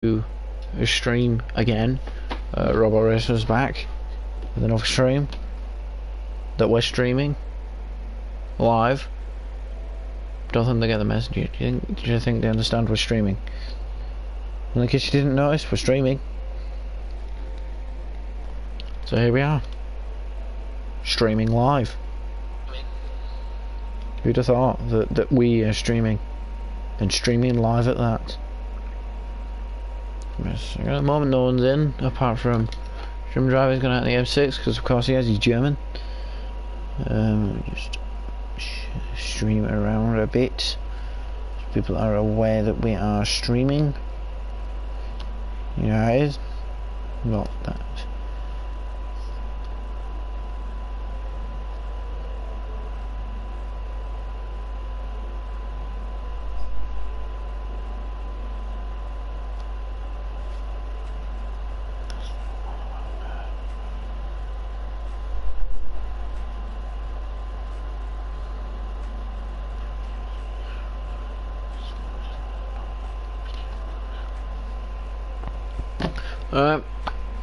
to stream again. Robo Racer's back with another stream that we're streaming live. Don't think they get the message. Do you think they understand we're streaming? In case you didn't notice, we're streaming. So here we are, streaming live. Who'd have thought that we are streaming, and streaming live at that? Yes, at the moment no one's in, apart from Jim Driver's going out the M6, because of course he has, he's German. Just stream it around a bit, so people are aware that we are streaming. You know how it is? Not that.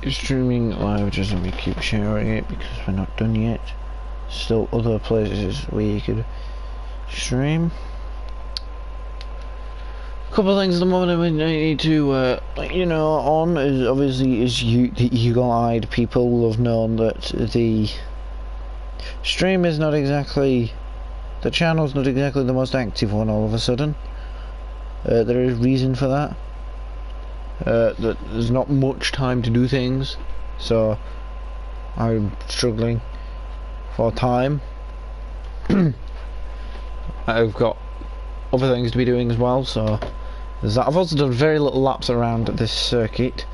Streaming live, just let me keep sharing it because we're not done yet. Still other places where you could stream. A couple of things at the moment I need to let you know on is obviously the eagle-eyed people will have known that the stream is not exactly, the channel's not exactly the most active one all of a sudden. There is reason for that. That there's not much time to do things, so I'm struggling for time. I've got other things to be doing as well, so there's that. I've also done very little laps around this circuit,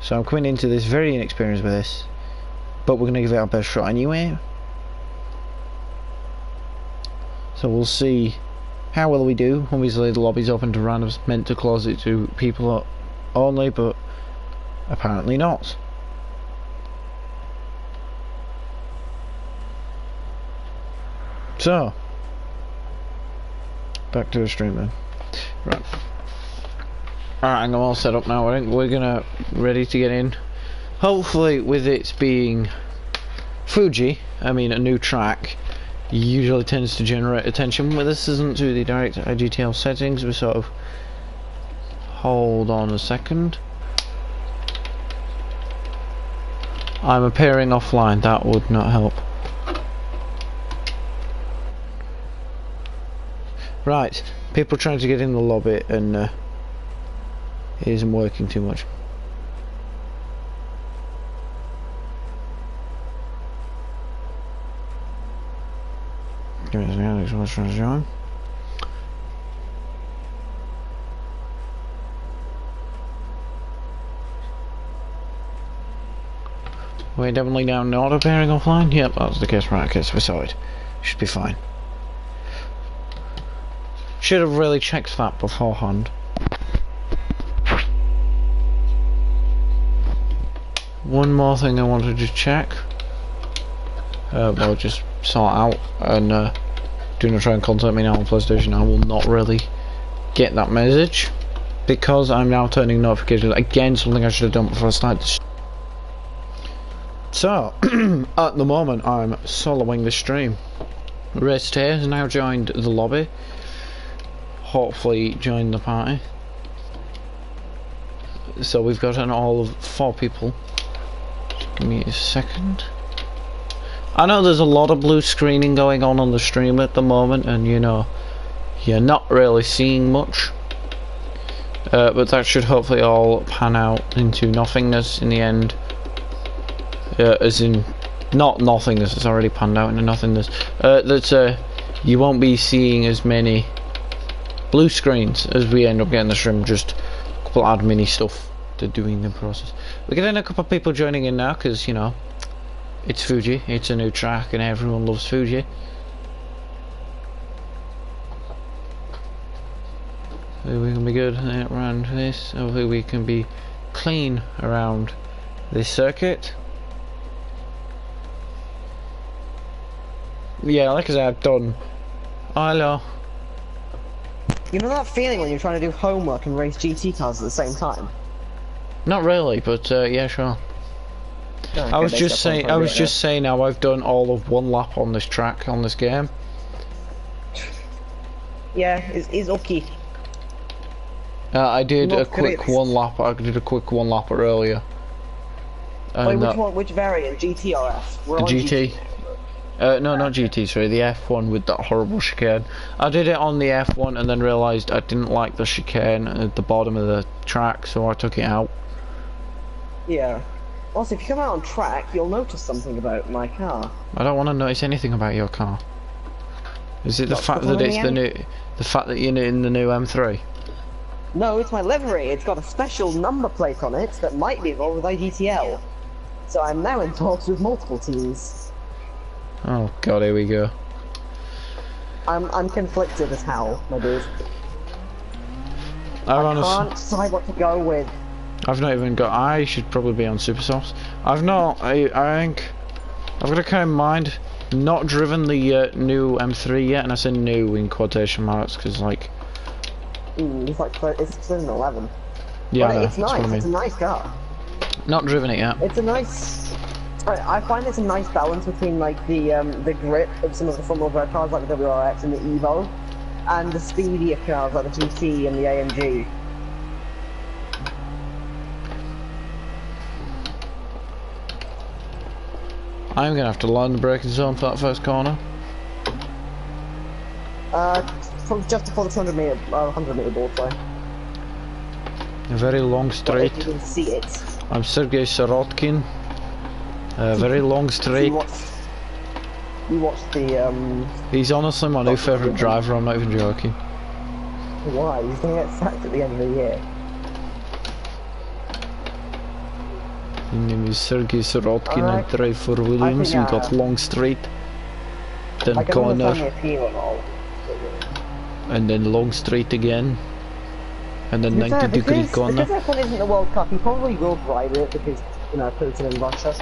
so I'm coming into this very inexperienced with this, but we're going to give it our best shot anyway. So we'll see how well we do. Obviously the lobby's open to randoms, meant to close it to people only, but apparently not. So back to the stream then. Right. Alright, I'm all set up now. I think we're gonna ready to get in. Hopefully with it being Fuji, I mean a new track, usually tends to generate attention. But this isn't to the direct IGTL settings, we sort of hold on a second. I'm appearing offline, that would not help. Right, people trying to get in the lobby and it isn't working too much. There's Alex trying to join. We're definitely now not appearing offline? Yep, that's the case. Right, okay, so we saw it. Should be fine. Should have really checked that beforehand. One more thing I wanted to check. Well, just sort out and do not try and contact me now on PlayStation. I will not really get that message because I'm now turning notifications. Again, something I should have done before I started this. So, at the moment I'm soloing the stream. Rest here has now joined the lobby. Hopefully joined the party. So we've got an all of 4 people. Just give me a second. I know there's a lot of blue screening going on the stream at the moment, and you know, you're not really seeing much. But that should hopefully all pan out into nothingness in the end. As in, not nothingness, it's already panned out into nothingness. You won't be seeing as many blue screens as we end up getting the stream, just a couple of admin-y stuff to doing the process. We're getting a couple of people joining in now, because, you know, it's Fuji, it's a new track, and everyone loves Fuji. Hopefully we can be good around this, hopefully we can be clean around this circuit. Yeah, like I said, I've done. Hello. You know that feeling when you're trying to do homework and race GT cars at the same time? Not really, but yeah, sure. Oh, I was okay, just saying. I was just saying how I've done all of one lap on this track on this game. Yeah, it's okay. I did Not a quick great. one lap. I did a quick one lapper earlier. Wait, And which one? Which variant? GT or F? We're the on GT. No, not GT, sorry, the F1 with that horrible chicane. I did it on the F1 and then realised I didn't like the chicane at the bottom of the track, so I took it out. Yeah. Also, if you come out on track, you'll notice something about my car. I don't want to notice anything about your car. Is it the Not fact the that it's the M? new, the fact that you're in the new M3? No, it's my livery. It's got a special number plate on it that might be involved with IGTL. So I'm now in talks with multiple teams. Oh god, here we go. I'm conflicted as hell, my dude. I Can't decide what to go with. I've not even got. I should probably be on Super Sauce. I've not. I think I've got to kind of mind. Not driven the new M3 yet, and I say new in quotation marks because like. It's like it's 2011. Yeah, But I know, it's that's what I nice. mean. It's a nice car. Not driven it yet. It's a nice. I find it's a nice balance between like the grit of some of the Formula Red cars like the WRX and the Evo, and the speedier cars like the GT and the AMG. I'm gonna have to learn the braking zone for that first corner. From just before the 100 meter board, sorry. A very long But straight. if you can see it. I'm Sergei Sirotkin. A very long straight. You watched the He's honestly my new favourite driver, I'm not even joking. Why? He's gonna get sacked at the end of the year. His name is Sergei Sirotkin. I Alright. drive for Williams. We think, got long straight, then I can understand the corner, appeal and all. and then long straight again, and then To be fair, 90-degree corner. Because F1 isn't the World Cup, he probably will drive it because, you know, Putin and Russia.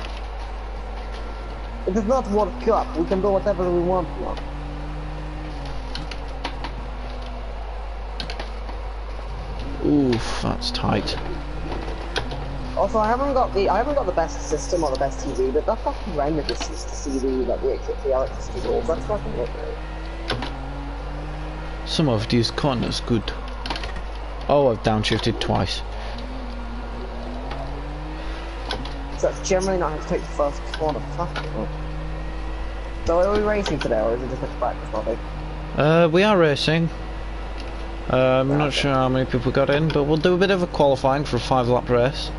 If it's not World Cup, we can do whatever we want now. Oof, that's tight. Also, I haven't got the best system or the best TV, but that fucking render just used to see the electricity rules. That's fucking it. Some of these corners good. Oh, I've downshifted twice. So that's generally not how to take the first corner. Fucking hell. So are we racing today, or is it just a practice topic? We are racing. I'm not sure how many people got in, but we'll do a bit of a qualifying for a 5-lap race.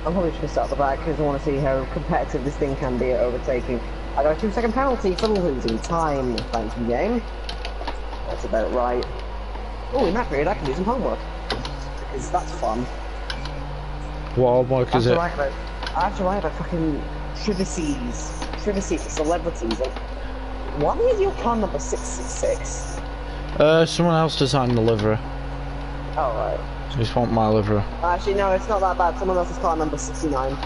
I'm probably just gonna start at the back because I want to see how competitive this thing can be at overtaking. I got a 2-second penalty for losing time. Thank you, game. That's about right. Oh, in that period I can do some homework. Because that's fun. What homework is it? I have to write about fucking privacies for celebrities. Like, why is your car number 666? Someone else designed the livery. Oh, right. Just want my livery. Actually, no, it's not that bad. Someone else's car number 69.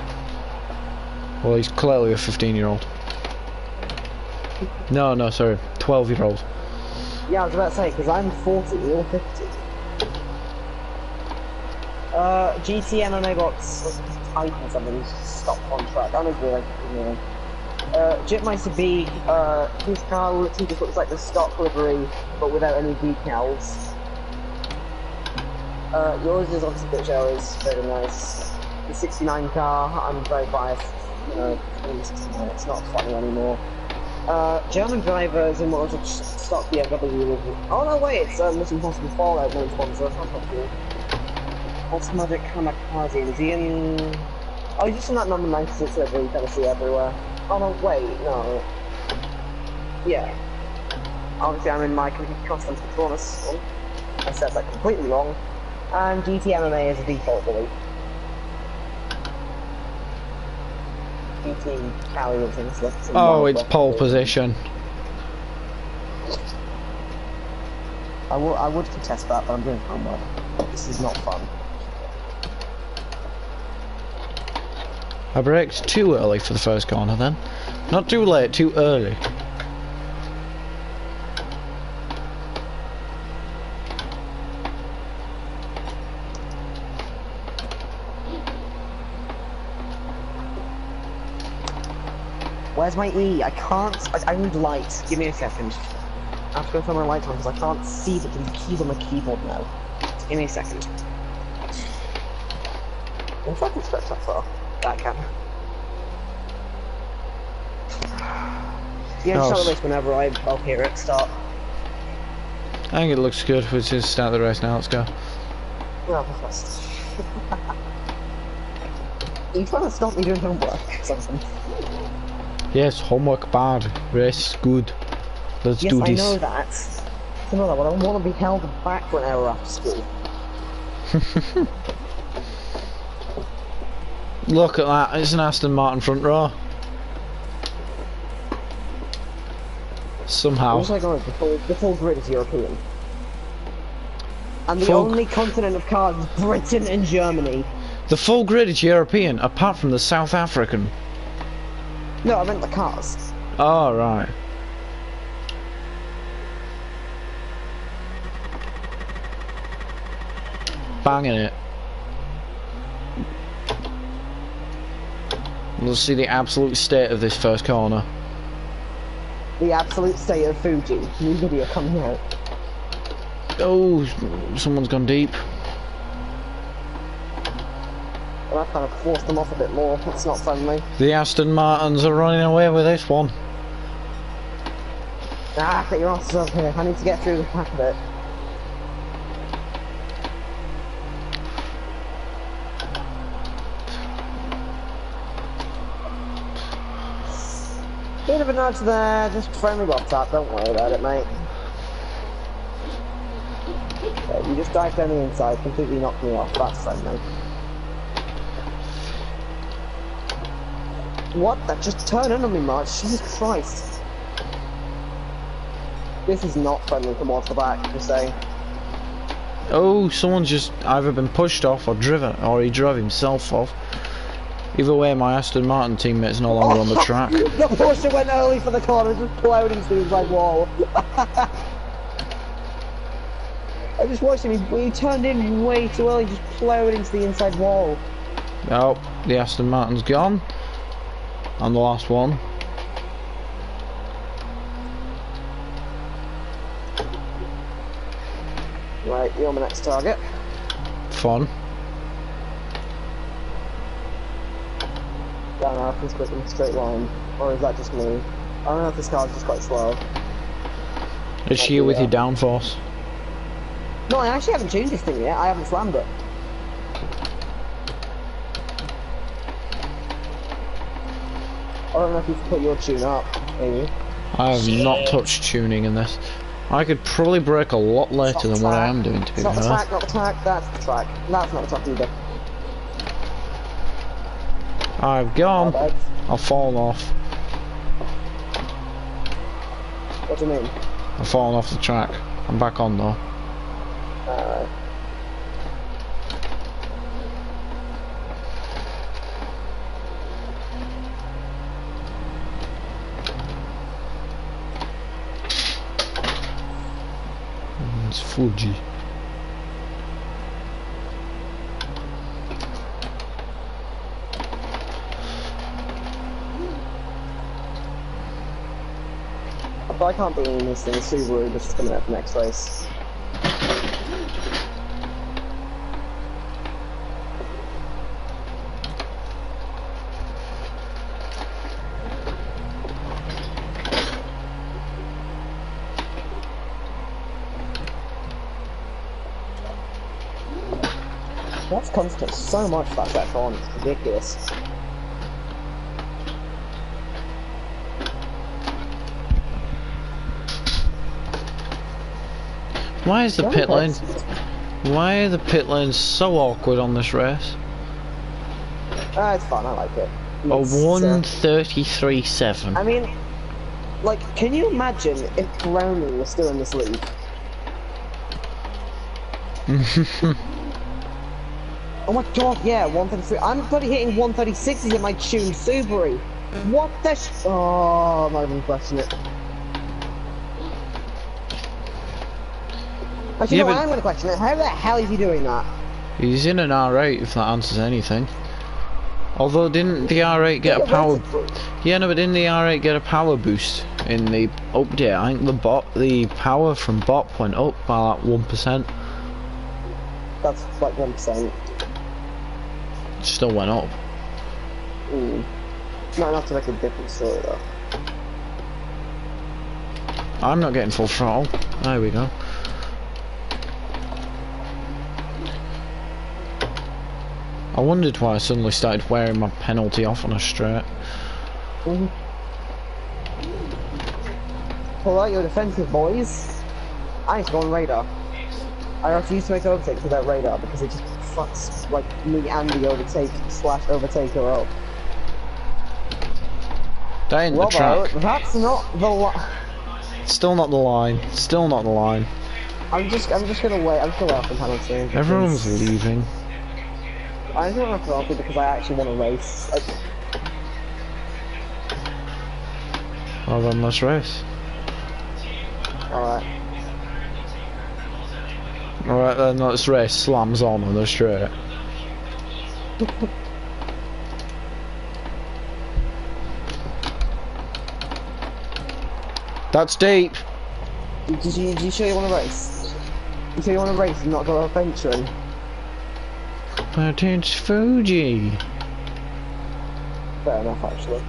Well, he's clearly a 15-year-old. No, sorry, 12-year-old. Yeah, I was about to say, because I'm 40, you're 50. GT MMA got Titan something, stopped on track. I don't know if Jitmeister B, his car literally just looks like the stock livery, but without any decals. Yours is obviously Bitch Hours, very nice. The 69 car, I'm very biased. It's not funny anymore. German drivers in what was a stock BMW. Oh no, wait, it's Mission Impossible Fallout main sponsor. That's not cool. What's Magic Kamikaze? Is he in? Oh, he's just in that number 96 livery you kind of see everywhere. Oh no, wait, no. Yeah. Obviously, I'm in my custom Patronus one. I said that completely wrong. And GT MMA is a default, I believe. GT Cali and things like that. Oh, it's pole position. I would contest that, but I'm doing homework. This is not fun. I braked too early for the first corner then. Not too late, too early. Where's my E? I can't. I need light. Give me a second. I have to go find my light on because I can't see the keys on the keyboard now. Give me a second. If I can stretch that far, that can. Yeah, start the race whenever I'll hear it start. I think it looks good. We'll just start the race now. Let's go. Well, first. Are you trying to stop me doing homework or something? Yes, homework bad. Race good. Let's do this. Yes, I know that. I know that, but I don't want to be held back for an hour after school. Look at that. It's an Aston Martin front row. Somehow. Looks like the full grid is European. And the Full... only continent of cars is Britain and Germany. The full grid is European, apart from the South African. No, I meant the cars. Oh, right. Banging it. We'll see the absolute state of this first corner. The absolute state of Fuji. New video coming out. Oh, someone's gone deep. And I kind of forced them off a bit more. It's not friendly. The Aston Martins are running away with this one. Ah, get your asses up here. I need to get through the back of it. Bit of a nudge there, just friendly bop top, don't worry about it, mate. Okay, you just dive down the inside, completely knocked me off, that's friendly. What? That just turned in on me, March, Jesus Christ. This is not friendly towards the back, just saying. Oh, someone's just either been pushed off or driven, or he drove himself off. Either way, my Aston Martin teammate's no longer on the track. The Porsche went early for the corner, just plowing through his wall. I just watched him, he turned in way too early, just plowed into the inside wall. Oh, the Aston Martin's gone. And the last one. Right, you're my next target. Fun. I don't know if he's quick in a straight line, or is that just me? I don't know if this car's just quite slow. Is she with your downforce? No, I actually haven't changed this thing yet, I haven't slammed it. I don't know if you've put your tune up, maybe. I have not touched tuning in this. I could probably brake a lot later than what I am doing, to be fair. Not the track, not the track, that's the track. That's not the track either. I've gone. Oh, I've fallen off. What do you mean? I've fallen off the track. I'm back on though. Alright. It's Fuji. But I can't be in this thing, Subaru just coming out the next race. That's constant so much that back on, it's ridiculous. Why is the pit lane? Why are the pit lanes so awkward on this race? It's fun, I like it. A 1:33.7. I mean, like, can you imagine if Browning was still in this league? Oh my god, yeah, 133. I'm bloody hitting 136s in my tuned Subaru. What the oh, I'm not even questioning it. Actually, Yeah, no, but I'm gonna question it. How the hell is he doing that? he's in an R8 if that answers anything. Although didn't the R8 get a power? Yeah, no, but didn't the R8 get a power boost in the update? I think the power from BOP went up by like 1%. That's like 1%. It still went up. Not enough to make a difference to it though. I'm not getting full throttle. There we go. I wondered why I suddenly started wearing my penalty off on a straight. Pull out your defensive, boys. I need to go on radar. I refuse to make overtakes without radar because it just fucks like me and the overtaker up. That ain't the Robbo, track. that's not the line. Still not the line. Still not the line. I'm just gonna wait. I'm just gonna wait off the penalty. Everyone's leaving. I'm gonna wait off the penalty because I actually want to race. Well then, let's race. Alright. Alright then, let's race. Slams on the straight. That's deep. Do you sure you want to race? You sure you want to race and not go adventuring? But it's Fuji. Fair enough, actually.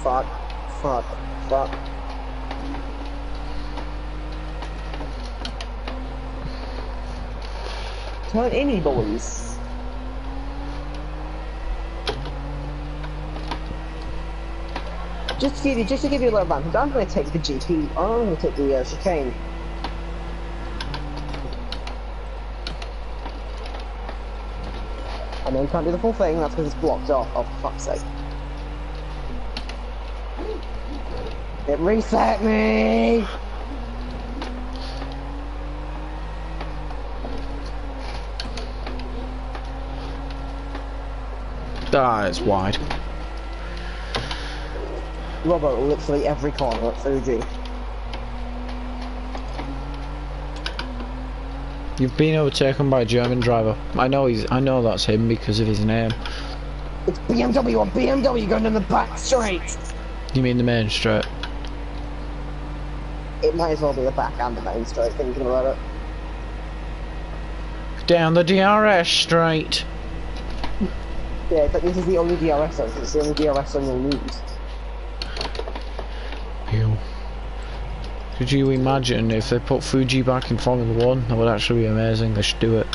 Fuck. Fuck. Fuck. Turn any boys. Just to give you a little advantage, I'm going to take the GP. I'm going to take the chicane. I know you can't do the full thing. That's because it's blocked off. Oh, for fuck's sake! It reset me. Ah, it's wide. Robbo, literally every corner at Fuji. You've been overtaken by a German driver. I know that's him because of his name. It's BMW on BMW going down the back straight. You mean the main straight? It might as well be the back and the main straight, thinking about it. Down the DRS straight. Yeah, but this is the only DRS zone, it's the only DRS zone you'll need. Ew. Could you imagine if they put Fuji back in Formula 1? That would actually be amazing. They should do it.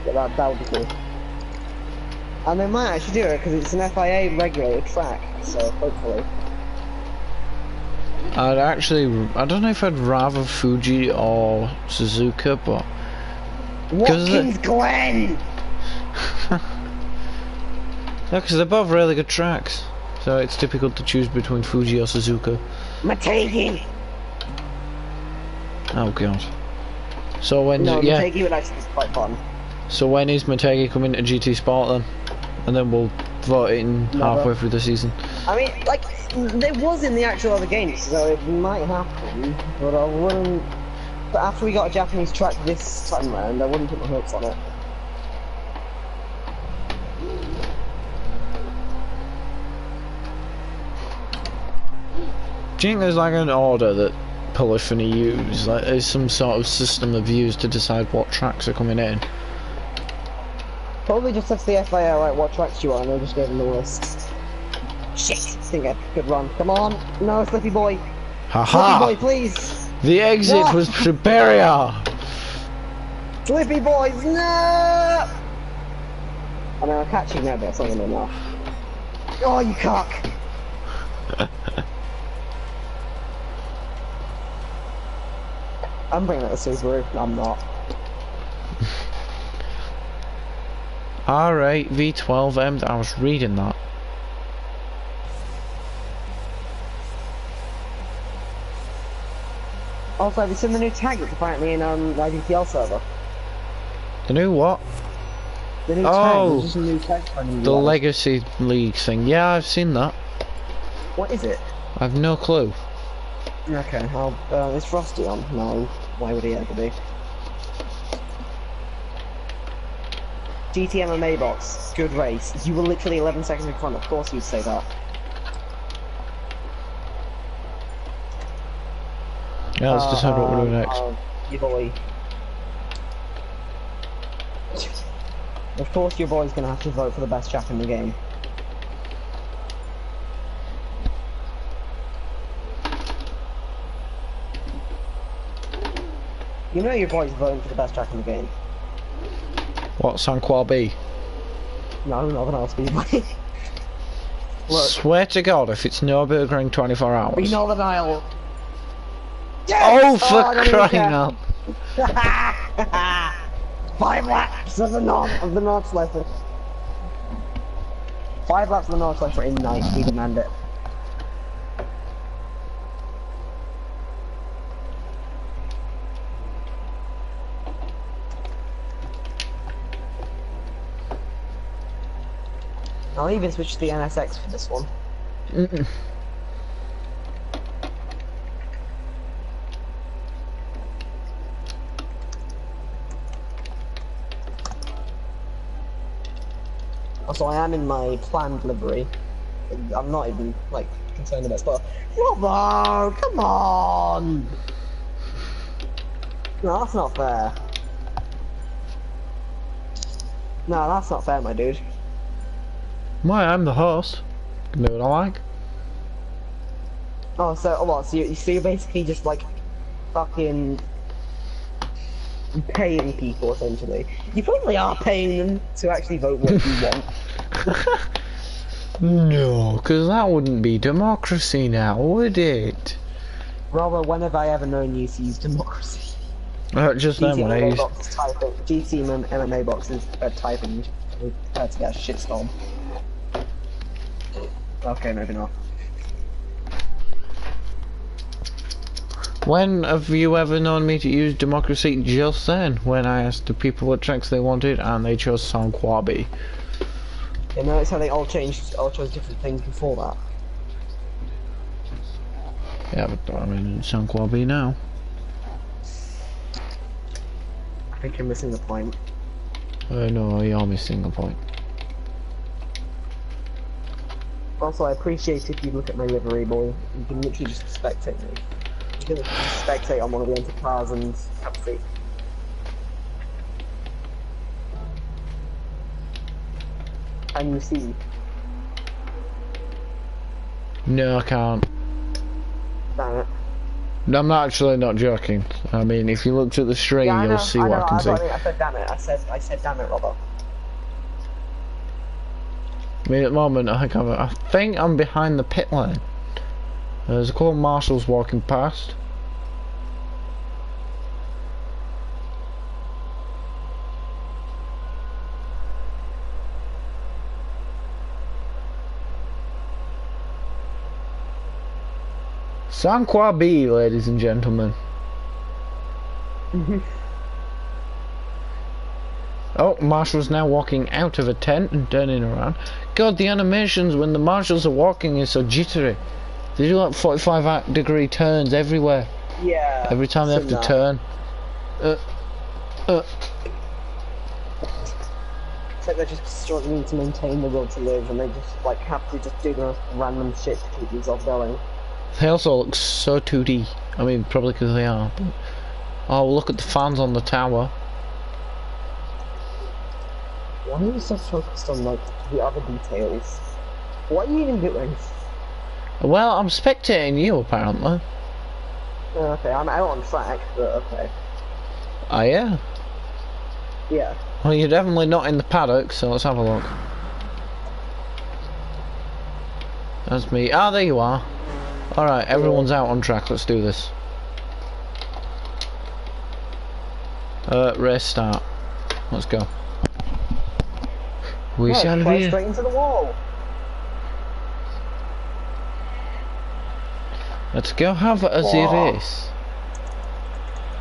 Yeah, that would be cool. And they might actually do it because it's an FIA regulated track, so hopefully. I don't know if I'd rather Fuji or Suzuka, but... Watkins Glen! Yeah, because they're both really good tracks. So it's difficult to choose between Fuji or Suzuka. Mategi! Oh god. So when Mategi would actually be quite fun. So when is Mategi coming to GT Sport then? And then we'll vote it in halfway through the season. I mean, like, there was in the actual other games, so it might happen, but I wouldn't... But after we got a Japanese track this time round, I wouldn't put my hopes on it. Do you think there's like an order that Polyphony use? Like there's some sort of system of views to decide what tracks are coming in? Probably just text the FIA, like, what tracks do you want, and they'll just give them the list. Shit! I think I could run. Come on! No, Slippy Boy! Haha! Slippy Boy, please! The exit No! was superior! Slippy Boys, no! I mean, I'll catch you now, but it's not enough. Oh, you cock! I'm bringing out the Subaru. No, I'm not. R8 V12M, I was reading that. Also, have you seen the new tag that's apparently in the IDPL server? The new what? The new tag, there's just a new tag for a new The level. Legacy League thing. Yeah, I've seen that. What is it? I've no clue. Okay, well, is Frosty on? No. Why would he ever be? GT MMA box, good race. You were literally 11 seconds in front, of course you'd say that. Yeah, let's decide what we're doing next. Your boy. Of course your boy's gonna have to vote for the best track in the game. You know your boy's voting for the best track in the game. What, Sanquar B? No, Northern Isle Speedway. Look. Swear to God, if it's Nürburgring 24 hours. Be Northern Isle. Yes! Oh, for crying out! 5 laps of the North Slipper. 5 laps of the North Slipper in night, we demand it. I'll even switch to the NSX for this one. Also, I am in my planned livery. I'm not even, like, concerned about stuff. Bravo! Come on! No, that's not fair. No, that's not fair, my dude. Why, I'm the host. Can do what I like. Oh, so what? So you're basically just like fucking paying people essentially. You probably are paying them to actually vote what you want. No, because that wouldn't be democracy now, would it? Rather, when have I ever known you to use democracy? Just then when I used... GT MMA boxes are typing. We had to get a shitstorm. Okay, maybe not. When have you ever known me to use democracy? Just then, when I asked the people what tracks they wanted and they chose Sanquar B. You notice how they all chose different things before that? Yeah, but I mean, it's Sanquar B now. I think you're missing the point. No, you're missing the point. Also, I appreciate if you look at my livery, boy. You can literally just spectate me. You can literally just spectate on one of the entered cars and have a seat. Can you see? No, I can't. Damn it. I'm actually not joking. I mean, if you looked at the stream, Yeah, you'll see what I can see. I said damn it. I said damn it, Robbo. I mean, at the moment, I think I'm behind the pit lane. There's a couple of marshals walking past. Sanquar B, ladies and gentlemen. Oh, Marshall's now walking out of a tent and turning around. God, the animations when the marshals are walking is so jittery. They do like 45-degree turns everywhere. Yeah. Every time they have to turn. It's like they're just struggling to maintain the will to live, and they just like have to just do the most random shit to keep themselves going. They also look so 2D. I mean, probably because they are. But... oh, look at the fans on the tower. Why are you so focused on like the other details? What are you even doing? Well, I'm spectating you apparently. Okay, I'm out on track, but okay. Oh yeah? Yeah. Well, you're definitely not in the paddock, so let's have a look. That's me. Ah, there you are. Alright, everyone's out on track, let's do this. Race start. Let's go. We shall be straight into the wall. Let's go have a Z race.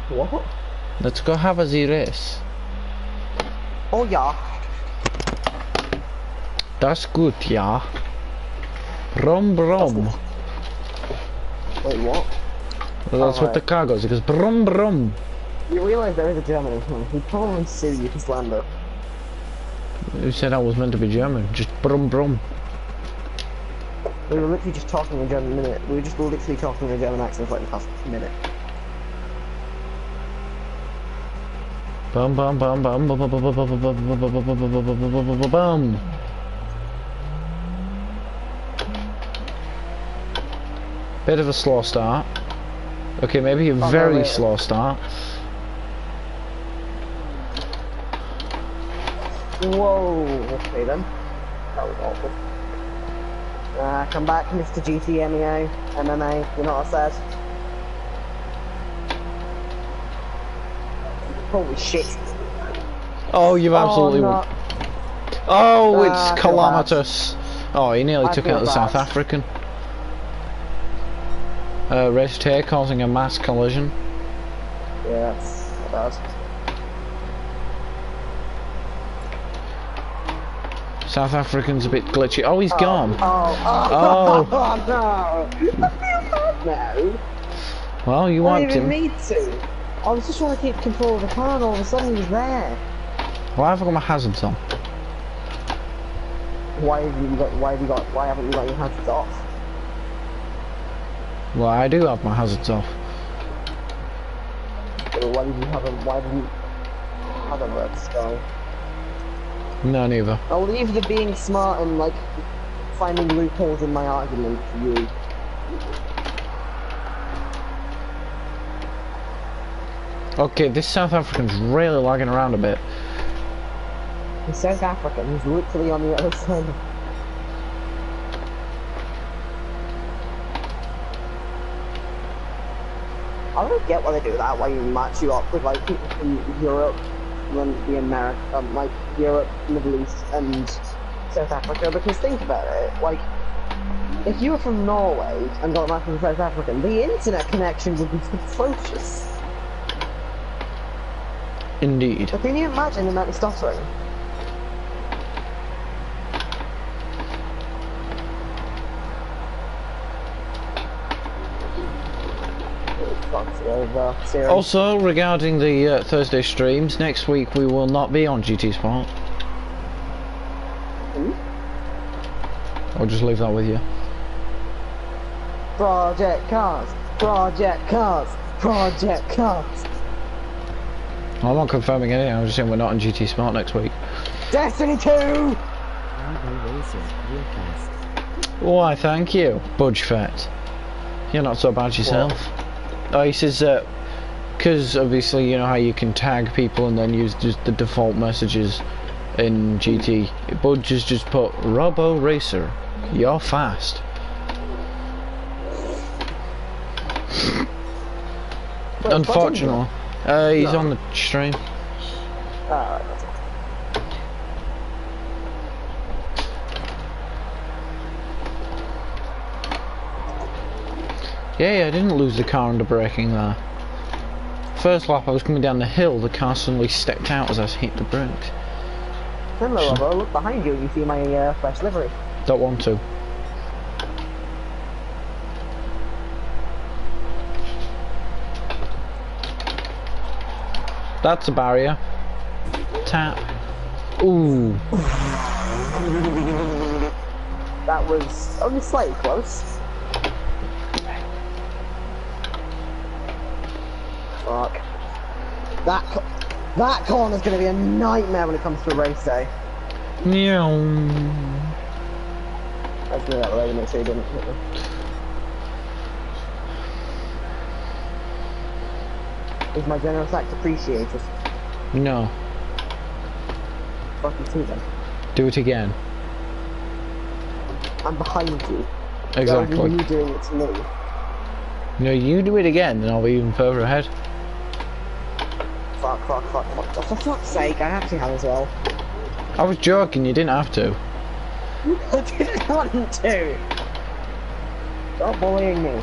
What? Let's go have a Z race. Oh yeah. That's good, yeah. Brom brom. Wait, what? Well, that's what the Alright. car goes. It goes brum brum. You realise there is a German in him. He'd probably sue you for slander. Who said I was meant to be German? Just brum brum. We were literally just talking in a German minute. We were just literally talking in a German accent for like the past minute. Bum bum bum bum bum bum bum bum bum bum bum bum. Bit of a slow start. Okay, maybe a very slow start. Whoa, okay then. That was awful. Come back, Mr. GTMEO, MMA, you know what I said? Holy shit. Oh, you've absolutely... no. Oh, it's I feel calamitous. Oh, he nearly took out the bad. South African. Race here causing a mass collision. Yeah, that's not bad. South African's a bit glitchy. Oh, he's gone. Oh no! I feel bad now. Well, you I wiped didn't him. even need to. I was just trying to keep control of the car and all of a sudden he was there. Why have I got my hazards on? Why haven't you got your hazards off? Well, I do have my hazards off. Why didn't you have a red sky? No, neither. I'll leave the being smart and like finding loopholes in my argument for you. Okay, this South African's really lagging around a bit. The South African is literally on the other side. I don't get why they do that, why you match you up with like people from Europe, and the America, like Europe, Middle East, and South Africa, because think about it, like, if you were from Norway and got matched with a South African, the internet connection would be atrocious. Indeed. But can you imagine the amount of stuttering? Also, regarding the Thursday streams, next week we will not be on GT Sport. I'll just leave that with you. Project Cars, Project Cars, Project Cars. I'm not confirming anything, I'm just saying we're not on GT Sport next week. Destiny 2! Why, thank you, Budge Fett. You're not so bad yourself. What? Oh, he says that because obviously you know how you can tag people and then use just the default messages in GT. Budge has just put Robo Racer, you're fast. Unfortunately, he's on the stream. Yeah, I didn't lose the car under braking there. First lap I was coming down the hill, the car suddenly stepped out as I hit the brakes. Hello, Robo, look behind you and you see my fresh livery. Don't want to. That's a barrier. Tap. Ooh. That was only slightly close. Fuck. That corner's gonna be a nightmare when it comes to a race day. Meow. Let's do that already, make sure you didn't hit me. Is my generous act appreciated? No. Fucking see then. Do it again. I'm behind you. Exactly. Rather than you doing it to me. No, you do it again, then I'll be even further ahead. Fuck. For fuck's sake, I actually have as well. I was joking, you didn't have to. I didn't want to. Stop bullying me.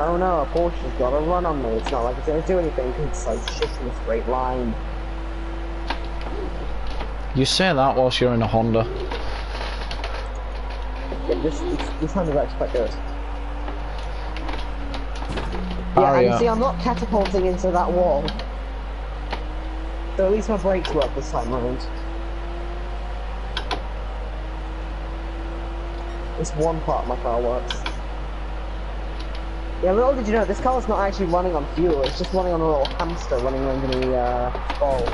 Oh no, a Porsche's got a run on me. It's not like it's gonna do anything, 'cause it's like shit in a straight line. You say that whilst you're in a Honda. Yeah, this Honda's actually quite good. Oh, Yeah, and yeah. you see, I'm not catapulting into that wall. So at least my brakes work this time around. This one part of my car works. Yeah, little did you know, this car's not actually running on fuel, it's just running on a little hamster running around in the ball.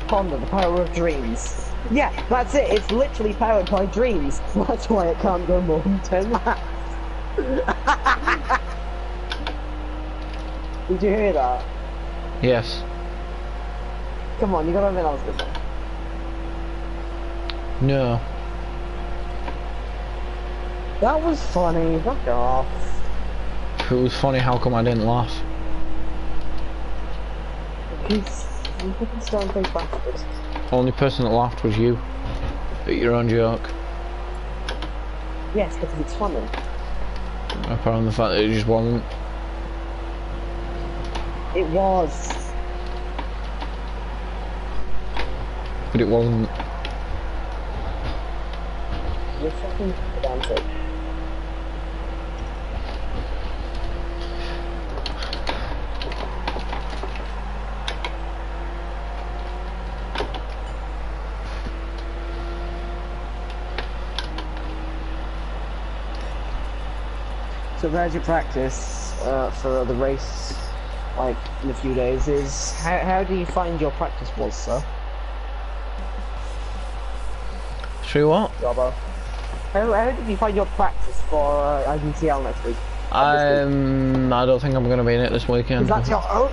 Honda, the power of dreams. Yeah, that's it, it's literally powered by dreams. That's why it can't go more than 10 laps. Did you hear that? Yes. Come on, you gotta admit that was good. No. That was funny, fuck off. If it was funny, how come I didn't laugh? Because you fucking stone face bastard. Only person that laughed was you. At your own joke. Yes, because it's funny. Apart from the fact that it just wasn't. It was. But it wasn't. You're fucking pedantic. So how's your practice for the race, like, in a few days? How do you find your practice was, sir? True what? Jobbo. How did you find your practice for IGTL next week? I don't think I'm going to be in it this weekend. Is that your own?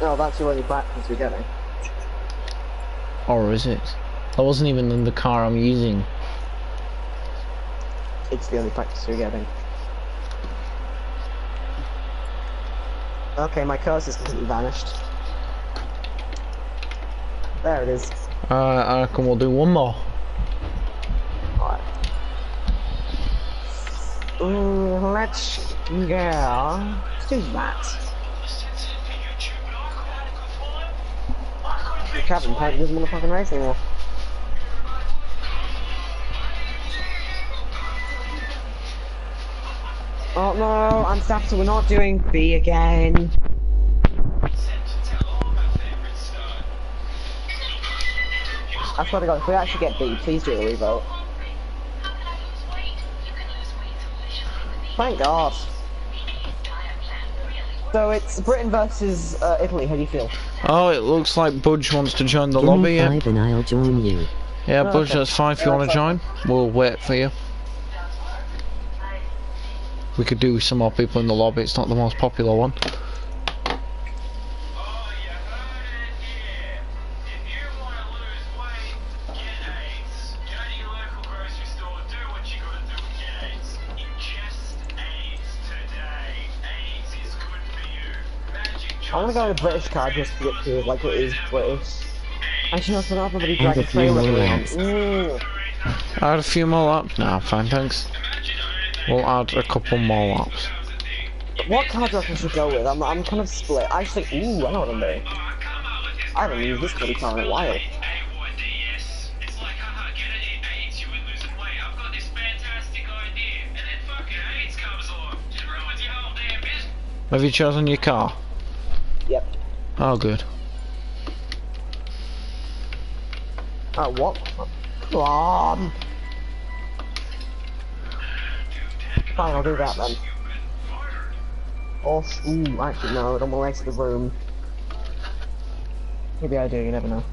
No, that's your only practice you're getting. Or is it? That wasn't even in the car I'm using. It's the only practice you're getting. Okay, my cursor's completely vanished. There it is. I reckon we'll do one more. Alright. Let's go. Let's do that. The cabin pipe doesn't want to fucking race anymore. Oh no, I'm staffed, so we're not doing B again. I swear to God, if we actually get B, please do a revote. Thank God. So it's Britain versus Italy. How do you feel? Oh, it looks like Budge wants to join the Give lobby. me Yeah, 5 and I'll join you. yeah, Oh, Budge, okay. that's fine if you Yeah, want to that's join. We'll wait for you. We could do with some more people in the lobby. It's not the most popular one. I want to go with a British card just to get to like it is British. Actually, no, for that, everybody And dragged a a few trailer more around. laps. Ooh. Add a few more laps? Nah, fine, thanks. We'll add a couple more laps. What card do I reckon I should go with? I'm kind of split. I think, ooh, I know what I'm doing. I haven't used this bloody car in a while. Have you chosen your car? Yep. Oh, good. What? Come on. Fine, I'll do that then. Oh, ooh, actually no, I don't want to exit the room. Maybe I do, you never know.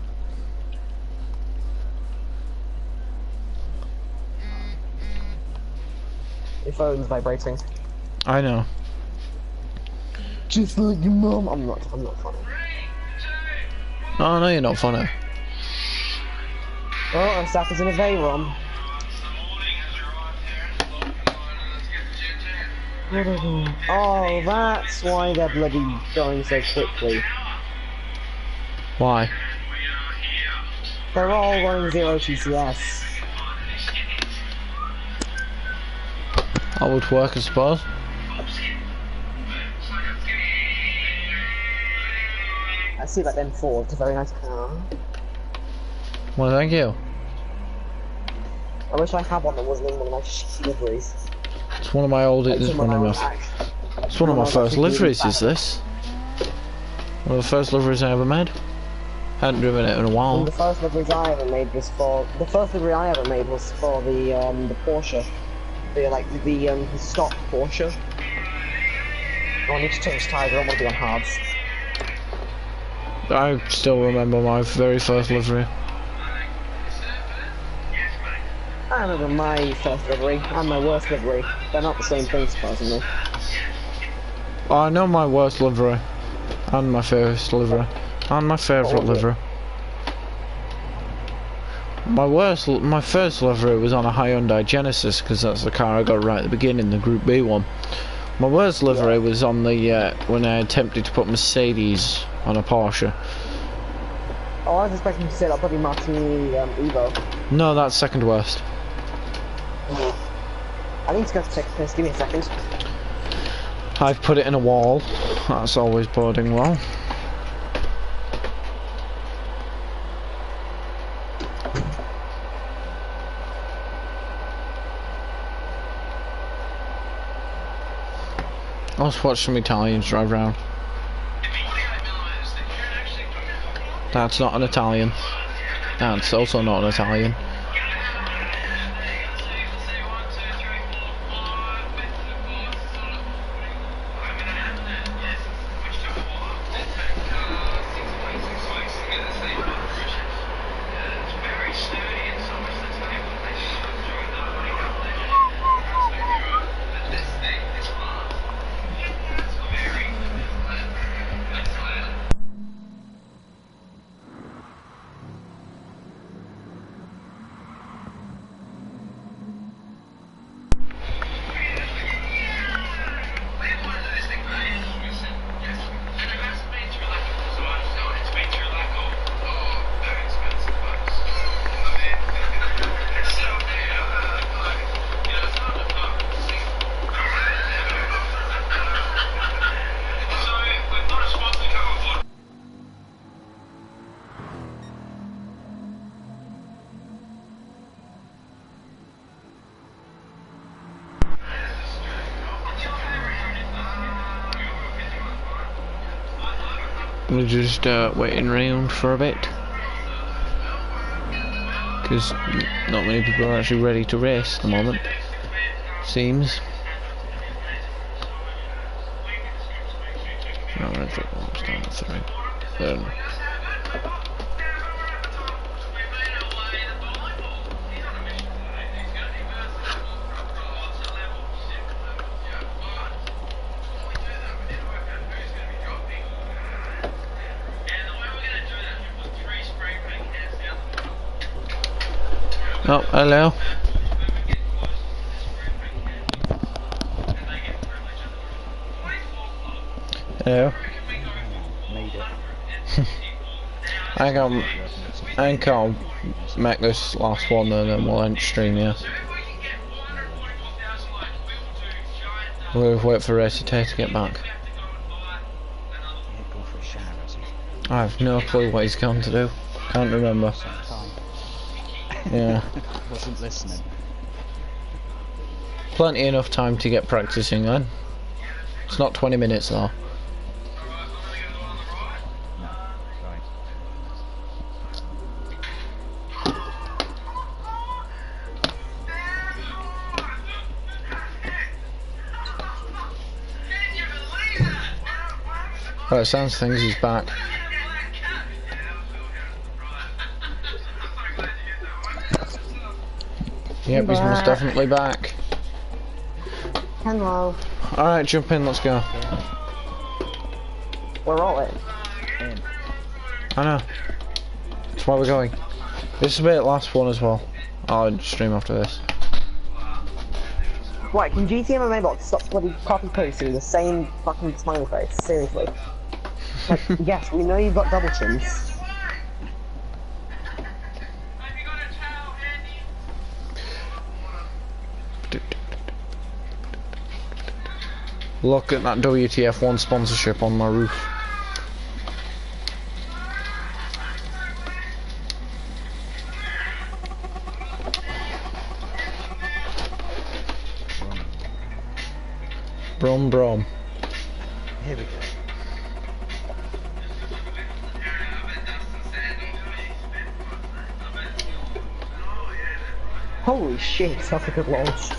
Your phone's vibrating. I know. Just like your mum. I'm not funny. Oh, no, you're not funny. Oh, I'm staff is in a Veyron. Oh, that's why they're bloody going so quickly. Why? They're all running 0 TCS. That would work, I suppose. I see that M4, it's a very nice car. Well, thank you. I wish I had one that wasn't in one of my shitty liveries. It's one of my oldest. It's It's one of my first liveries. Is this? One of the first liveries I ever made. Hadn't driven it in a And while. the first liveries I ever made was for the first livery I ever made was for the Porsche, the stock Porsche. Oh, I need to change tyres. I don't want to be on hards. I still remember my very first livery. I remember my first livery and my worst livery. They're not the same thing, surprisingly. I know my worst livery, and my first livery, and my favourite livery. My first livery was on a Hyundai Genesis, because that's the car I got right at the beginning, the Group B one. My worst livery was on the when I attempted to put Mercedes on a Porsche. Oh, I was expecting to say that bloody Martini Evo. No, that's second worst. I need to go to take a piss. Give me a second. I've put it in a wall. That's always boding well. Let's watch some Italians drive around. That's not an Italian. That's also not an Italian. We're just waiting around for a bit, because not many people are actually ready to race at the moment, seems. No, red flag one's down to 3. Then oh, hello. Hello. Made it. I think I'll make this last one and then we'll end stream, yeah. We'll wait for Recite to get back. Go for a shower, has he? I have no clue what he's going to do. Can't remember. Time. Yeah. Wasn't listening. Plenty enough time to get practicing then. It's not 20 minutes though. No. Right. Well, it sounds things he's back. Yep, he's most definitely back. Hello. Alright, jump in, let's go. We're all in. In. I know. That's why we're going. This will be the last one as well. I'll stream after this. Right, can GTMMA bots stop bloody copy pasting the same fucking smiley face? Seriously. Like, yes, we know you've got double chins. Look at that WTF1 sponsorship on my roof. Brom brom. Here we go. Holy shit, that's a good launch.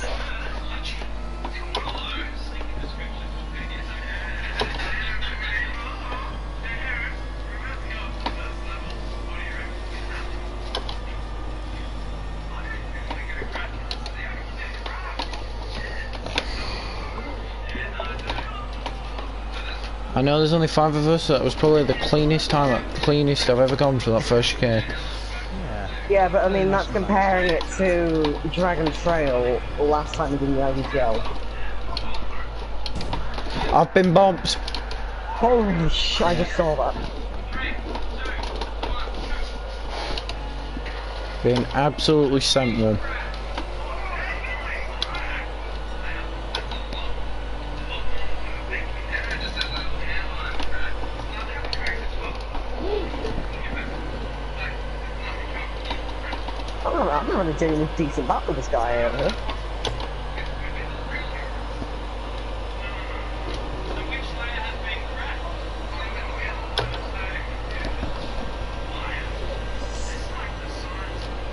I know there's only 5 of us, so that was probably the cleanest I've ever gone for that first chicane. Yeah. Yeah, but I mean, that's comparing it to Dragon Trail last time we did the IVGL. I've been bumped. Holy shit, I just saw that. Been absolutely sent one. I'm not really doing a decent battle with this guy over here.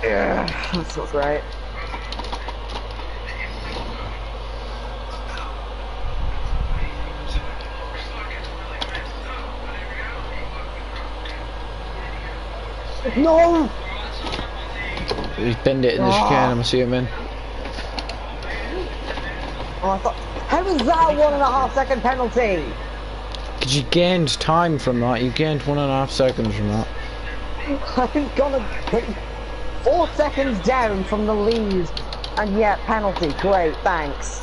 Yeah, that's not great. No! He's binned it in the chicane, I'm assuming. Oh, I thought, how was that 1.5 second penalty? Because you gained time from that, you gained 1.5 seconds from that. I'm gonna 4 seconds down from the lead, and yet penalty. Great, thanks.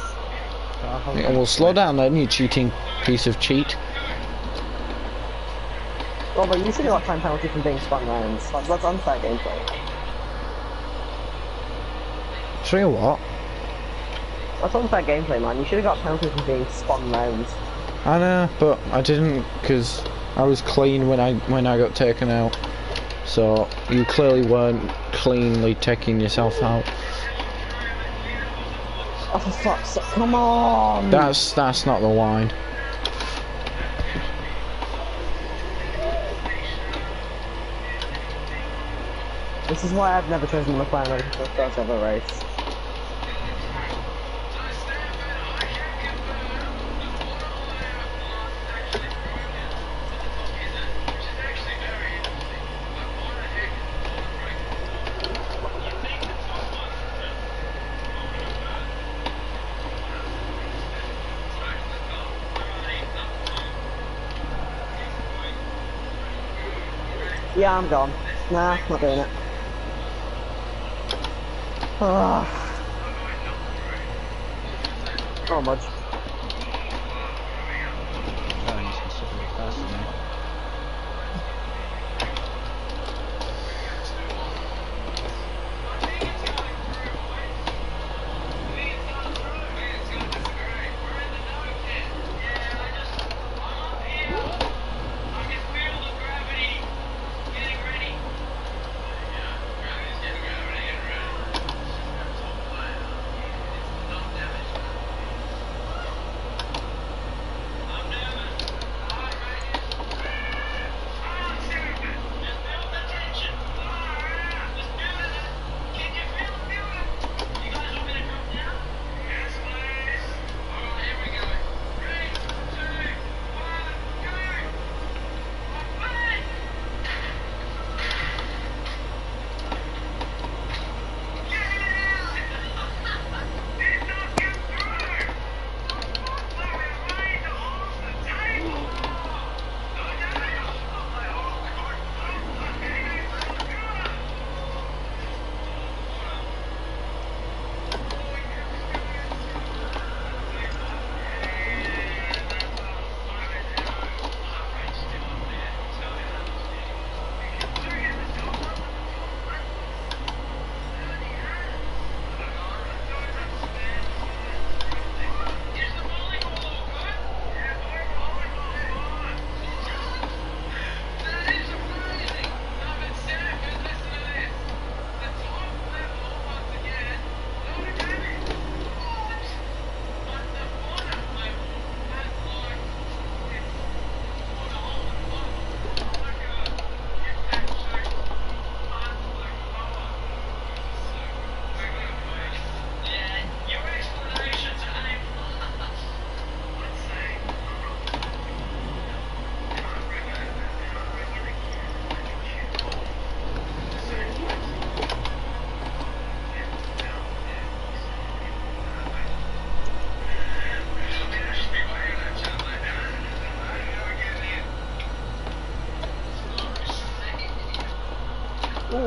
Yeah, well, slow down then, you cheating piece of cheat. Well, but you should have got time penalty from being spun rounds. That's unfair gameplay. Tell you what, That's unfair gameplay, man. You should have got penalty from being spun rounds. I know, but I didn't because I was clean when I got taken out. So you clearly weren't cleanly taking yourself out. Oh, for fuck's sake, come on! That's not the line. This is why I've never chosen the McLaren for the first ever race. Yeah, I'm gone. Nah, not doing it. Oh much. Trying to considerably faster now.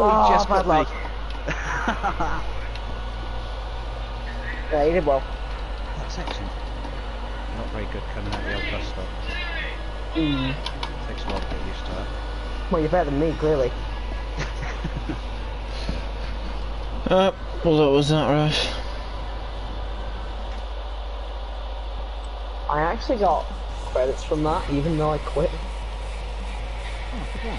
Oh, he just bad got me. luck. Yeah, you did well. That section. Not very good coming out the old bus stop. Mm. Takes a while to get used to that. Well, you're better than me, clearly. Well, that was that race. I actually got credits from that, even though I quit. Oh, good one.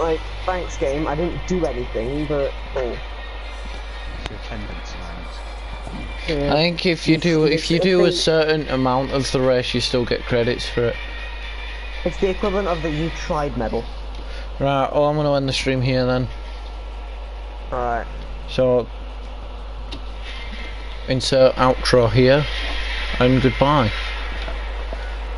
Like, thanks game, I didn't do anything, but... Oh. It's your attendance allowance. Yeah. I think if you do a certain amount of the race, you still get credits for it. It's the equivalent of the You Tried medal. Right. Well, I'm gonna end the stream here then. Alright. So, insert outro here, and goodbye.